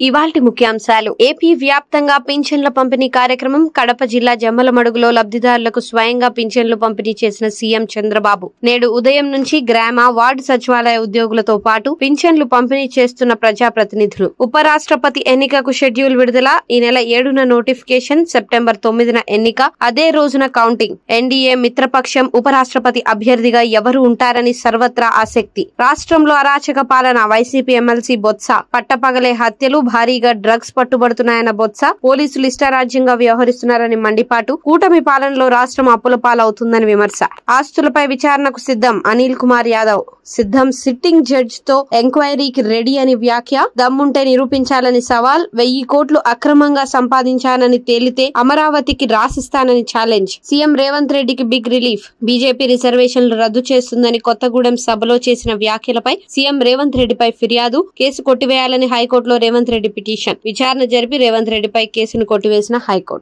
ఇవాల్టి ముఖ్యాంశాలు. ఏపీ వ్యాప్తంగా పింఛన్ల పంపిణీ కార్యక్రమం. కడప జిల్లా జమ్మలమడుగులో లబ్ధిదారులకు స్వయంగా పింఛన్లు పంపిణీ చేసిన సీఎం చంద్రబాబు. నేడు ఉదయం నుంచి గ్రామ, వార్డు సచివాలయ ఉద్యోగులతో పాటు పింఛన్లు పంపిణీ చేస్తున్న ప్రజాప్రతినిధులు. ఉపరాష్ట్రపతి ఎన్నికకు షెడ్యూల్ విడుదల. ఈ నెల 7న నోటిఫికేషన్, సెప్టెంబర్ 9న ఎన్నిక, అదే రోజున కౌంటింగ్. ఎన్డీఏ మిత్రపక్షం ఉపరాష్ట్రపతి అభ్యర్థిగా ఎవరు ఉంటారని సర్వత్రా ఆసక్తి. రాష్ట్రంలో అరాచక పాలన. YCP MLC Botsa. పట్టపగలే హత్యలు, భారీగా డ్రగ్స్ పట్టుబడుతున్నాయన్న బొత్స. పోలీసులు ఇష్టారాజ్యంగా వ్యవహరిస్తున్నారని మండిపాటు. కూటమి పాలనలో రాష్ట్రం అప్పుల పాలవుతుందని విమర్శ. ఆస్తులపై విచారణకు సిద్ధం. అనిల్ కుమార్ యాదవ్ సిద్ధం. సిట్టింగ్ జడ్జ్ తో ఎంక్వైరీకి రెడీ అని వ్యాఖ్య. దమ్ముంటే నిరూపించాలని సవాల్. 1000 కోట్లు అక్రమంగా సంపాదించానని తేలితే అమరావతికి రాసిస్తానని ఛాలెంజ్. సీఎం రేవంత్ రెడ్డికి బిగ్ రిలీఫ్. బీజేపీ రిజర్వేషన్లు రద్దు చేస్తుందని కొత్తగూడెం సభలో చేసిన వ్యాఖ్యలపై సీఎం రేవంత్ రెడ్డిపై ఫిర్యాదు. కేసు కొట్టివేయాలని హైకోర్టులో రేవంత్ రెడ్డి పిటిషన్. విచారణ జరిపి రేవంత్ రెడ్డిపై కేసును కొట్టివేసిన హైకోర్టు.